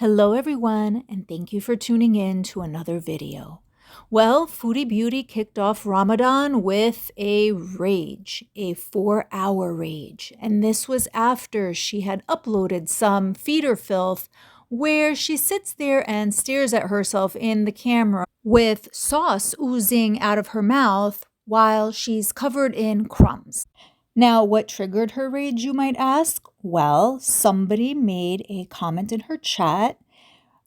Hello everyone, and thank you for tuning in to another video. Well, Foodie Beauty kicked off Ramadan with a rage, a 4-hour rage. And this was after she had uploaded some feeder filth where she sits there and stares at herself in the camera with sauce oozing out of her mouth while she's covered in crumbs. Now, what triggered her rage, you might ask? Well, somebody made a comment in her chat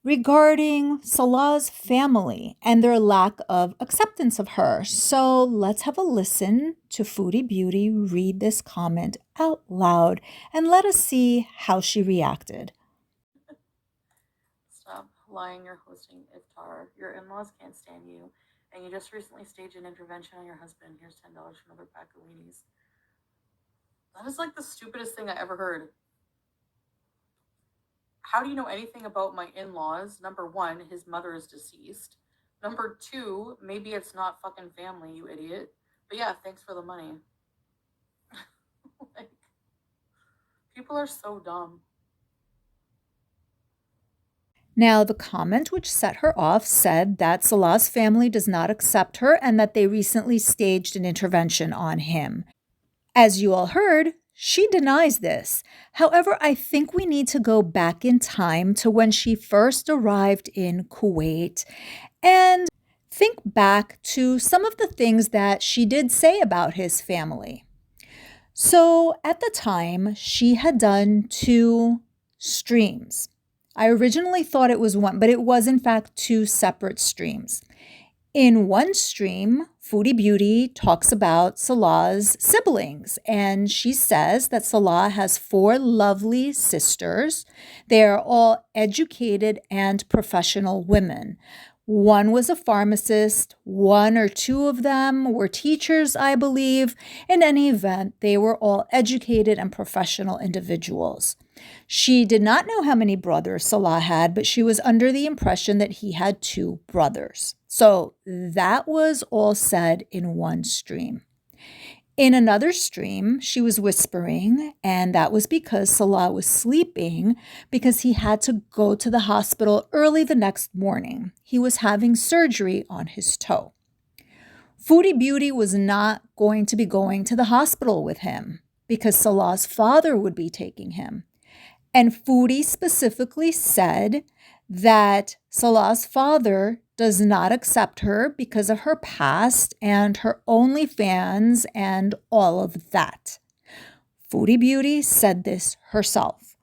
regarding Salah's family and their lack of acceptance of her. So let's have a listen to Foodie Beauty read this comment out loud and let us see how she reacted. Stop lying, you're hosting iftar. Your in-laws can't stand you, and you just recently staged an intervention on your husband. Here's $10 for another pack of weenies. That is like the stupidest thing I ever heard. How do you know anything about my in-laws? Number one, his mother is deceased. Number two, maybe it's not fucking family, you idiot. But yeah, thanks for the money. Like, people are so dumb. Now, the comment which set her off said that Salah's family does not accept her and that they recently staged an intervention on him. As you all heard, she denies this. However, I think we need to go back in time to when she first arrived in Kuwait and think back to some of the things that she did say about his family. So at the time, she had done 2 streams. I originally thought it was one, but it was in fact 2 separate streams. In one stream, Foodie Beauty talks about Salah's siblings, and she says that Salah has 4 lovely sisters. They are all educated and professional women. One was a pharmacist, 1 or 2 of them were teachers, I believe. In any event, they were all educated and professional individuals. She did not know how many brothers Salah had, but she was under the impression that he had 2 brothers. So that was all said in one stream. In another stream, she was whispering, and that was because Salah was sleeping because he had to go to the hospital early the next morning. He was having surgery on his toe. Foodie Beauty was not going to be going to the hospital with him because Salah's father would be taking him. And Foodie specifically said that Salah's father does not accept her because of her past and her OnlyFans and all of that. Foodie Beauty said this herself.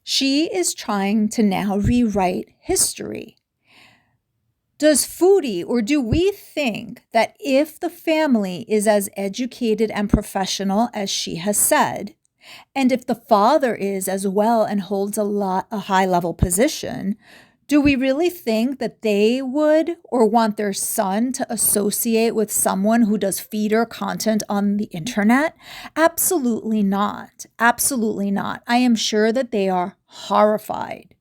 She is trying to now rewrite history. Does Foodie, or do we think that if the family is as educated and professional as she has said, and if the father is as well and holds a high-level position, do we really think that they would or want their son to associate with someone who does feeder content on the internet? Absolutely not. Absolutely not. I am sure that they are horrified.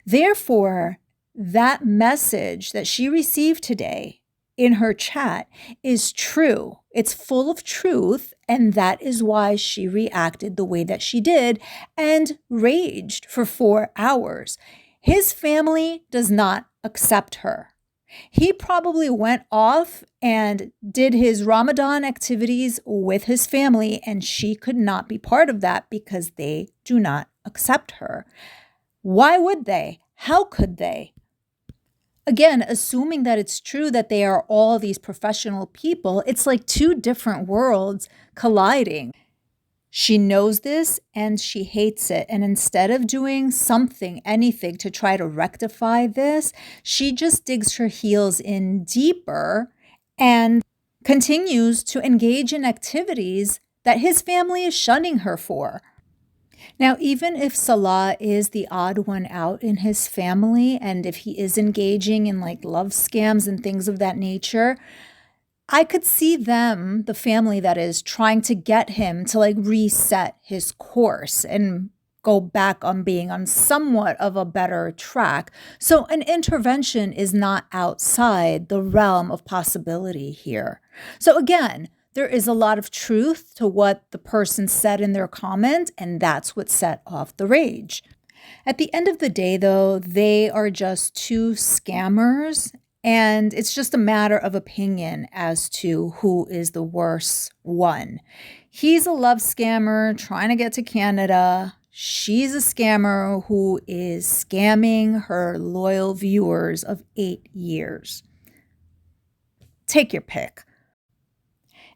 Therefore, that message that she received today in her chat is true. It's full of truth, and that is why she reacted the way that she did and raged for 4 hours. His family does not accept her. He probably went off and did his Ramadan activities with his family, and she could not be part of that because they do not accept her. Why would they? How could they? Again, assuming that it's true that they are all these professional people, it's like 2 different worlds colliding. She knows this and she hates it. And instead of doing something, anything to try to rectify this, she just digs her heels in deeper and continues to engage in activities that his family is shunning her for. Now, even if Salah is the odd one out in his family, and if he is engaging in like love scams and things of that nature, I could see them, the family that is, trying to get him to like reset his course and go back on being on somewhat of a better track. So an intervention is not outside the realm of possibility here. So again, there is a lot of truth to what the person said in their comment, and that's what set off the rage. At the end of the day, though, they are just two scammers, and it's just a matter of opinion as to who is the worse one. He's a love scammer trying to get to Canada. She's a scammer who is scamming her loyal viewers of 8 years. Take your pick.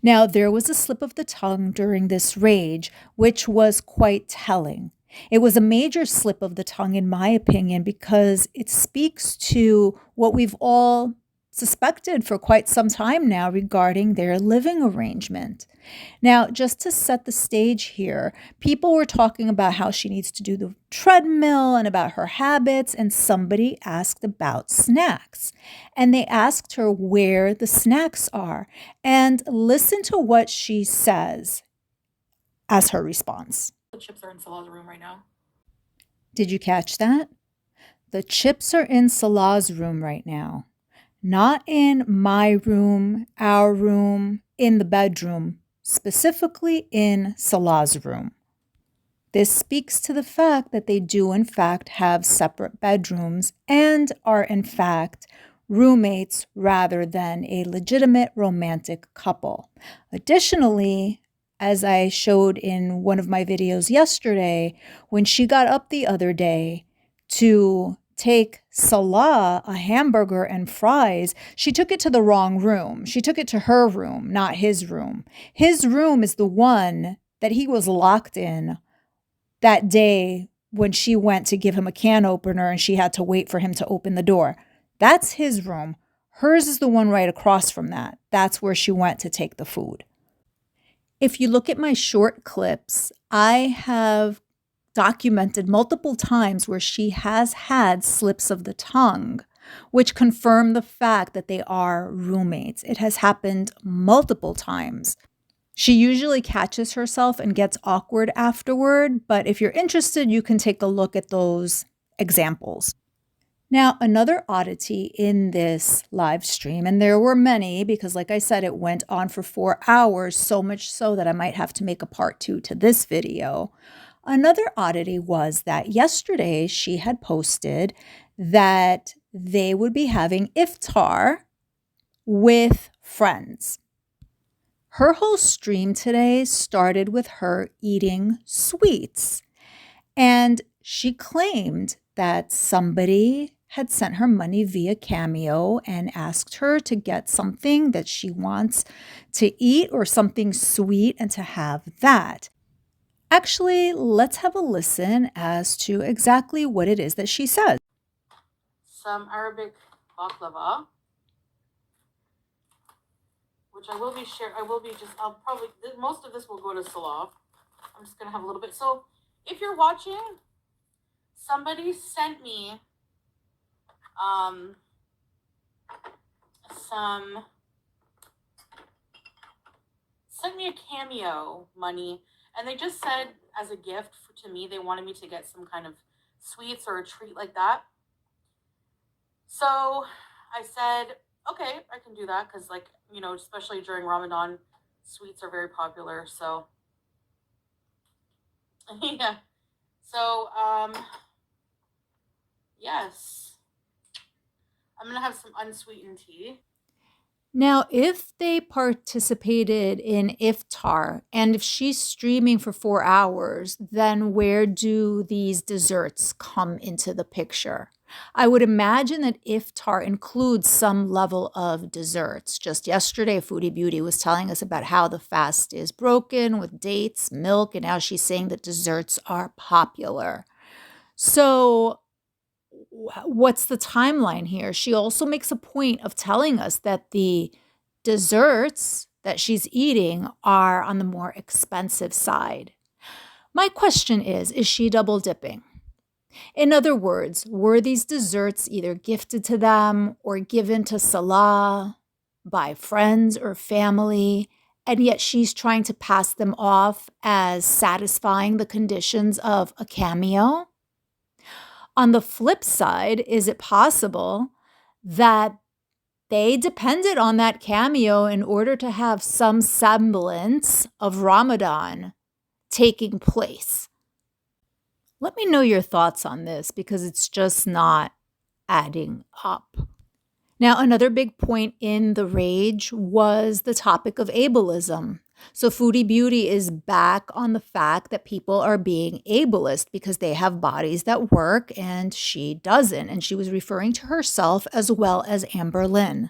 Now, there was a slip of the tongue during this rage, which was quite telling. It was a major slip of the tongue, in my opinion, because it speaks to what we've all suspected for quite some time now regarding their living arrangement. Now, just to set the stage here, people were talking about how she needs to do the treadmill and about her habits, and somebody asked about snacks. And they asked her where the snacks are. And listen to what she says as her response. The chips are in Salah's room right now. Did you catch that? The chips are in Salah's room right now. Not in my room, our room, in the bedroom, specifically in Salah's room. This speaks to the fact that they do in fact have separate bedrooms and are in fact roommates rather than a legitimate romantic couple. Additionally, as I showed in one of my videos yesterday, when she got up the other day to take Salah a hamburger and fries, she took it to the wrong room. She took it to her room, not his room. His room is the one that he was locked in that day when she went to give him a can opener and she had to wait for him to open the door. That's his room. Hers is the one right across from that. That's where she went to take the food. If you look at my short clips, I have documented multiple times where she has had slips of the tongue, which confirm the fact that they are roommates. It has happened multiple times. She usually catches herself and gets awkward afterward, but if you're interested, you can take a look at those examples. Now, another oddity in this live stream, and there were many because like I said, it went on for 4 hours, so much so that I might have to make a part 2 to this video. Another oddity was that yesterday she had posted that they would be having iftar with friends. Her whole stream today started with her eating sweets, and she claimed that somebody had sent her money via Cameo and asked her to get something that she wants to eat or something sweet and to have that. Actually, let's have a listen as to exactly what it is that she says. Some Arabic baklava, which I will be I'll probably, most of this will go to Salah. I'm just going to have a little bit. So if you're watching, somebody sent me a Cameo money, and they just said as a gift to me they wanted me to get some kind of sweets or a treat like that. So I said, okay, I can do that because, like, you know, especially during Ramadan, sweets are very popular. So yeah. So yes, I'm gonna have some unsweetened tea. Now, if they participated in iftar and if she's streaming for 4 hours, then where do these desserts come into the picture? I would imagine that iftar includes some level of desserts. Just yesterday, Foodie Beauty was telling us about how the fast is broken with dates, milk, and now she's saying that desserts are popular. So what's the timeline here? She also makes a point of telling us that the desserts that she's eating are on the more expensive side. My question is she double dipping? In other words, were these desserts either gifted to them or given to Salah by friends or family, and yet she's trying to pass them off as satisfying the conditions of a Cameo? On the flip side, is it possible that they depended on that Cameo in order to have some semblance of Ramadan taking place? Let me know your thoughts on this because it's just not adding up. Now, another big point in the rage was the topic of ableism. So, Foodie Beauty is back on the fact that people are being ableist because they have bodies that work and she doesn't. And she was referring to herself as well as Amber Lynn.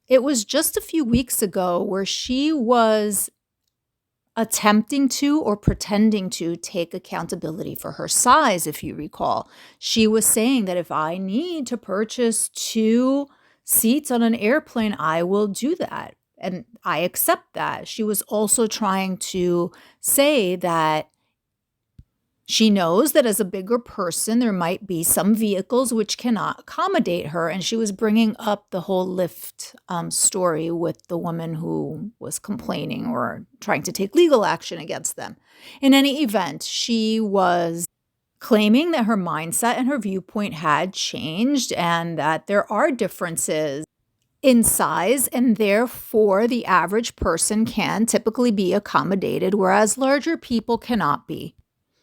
It was just a few weeks ago where she was attempting to or pretending to take accountability for her size, if you recall. She was saying that if I need to purchase 2 seats on an airplane, I will do that. And I accept that. She was also trying to say that she knows that as a bigger person, there might be some vehicles which cannot accommodate her. And she was bringing up the whole Lyft story with the woman who was complaining or trying to take legal action against them. In any event, she was claiming that her mindset and her viewpoint had changed and that there are differences in size, and therefore the average person can typically be accommodated, whereas larger people cannot be.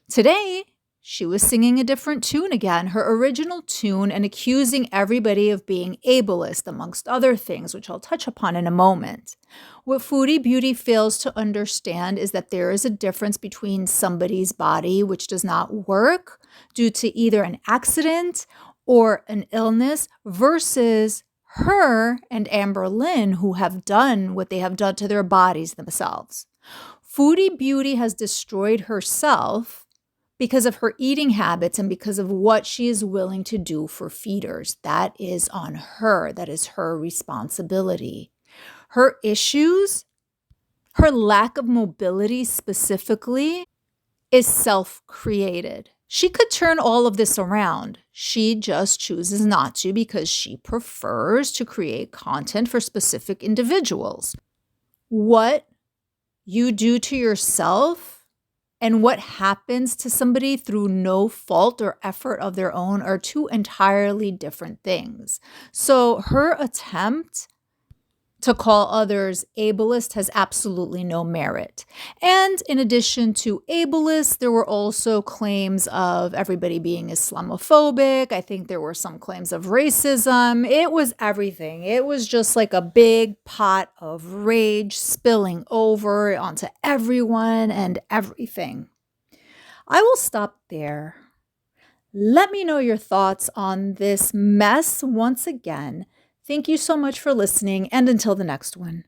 Today, she was singing a different tune again, her original tune, and accusing everybody of being ableist, amongst other things, which I'll touch upon in a moment. What Foodie Beauty fails to understand is that there is a difference between somebody's body which does not work due to either an accident or an illness versus her and Amber Lynn, who have done what they have done to their bodies themselves. Foodie Beauty has destroyed herself because of her eating habits and because of what she is willing to do for feeders. That is on her. That is her responsibility. Her issues, her lack of mobility specifically, is self-created. She could turn all of this around. She just chooses not to because she prefers to create content for specific individuals. What you do to yourself and what happens to somebody through no fault or effort of their own are 2 entirely different things. So her attempt to call others ableist has absolutely no merit. And in addition to ableist, there were also claims of everybody being Islamophobic. I think there were some claims of racism. It was everything. It was just like a big pot of rage spilling over onto everyone and everything. I will stop there. Let me know your thoughts on this mess once again. Thank you so much for listening, and until the next one.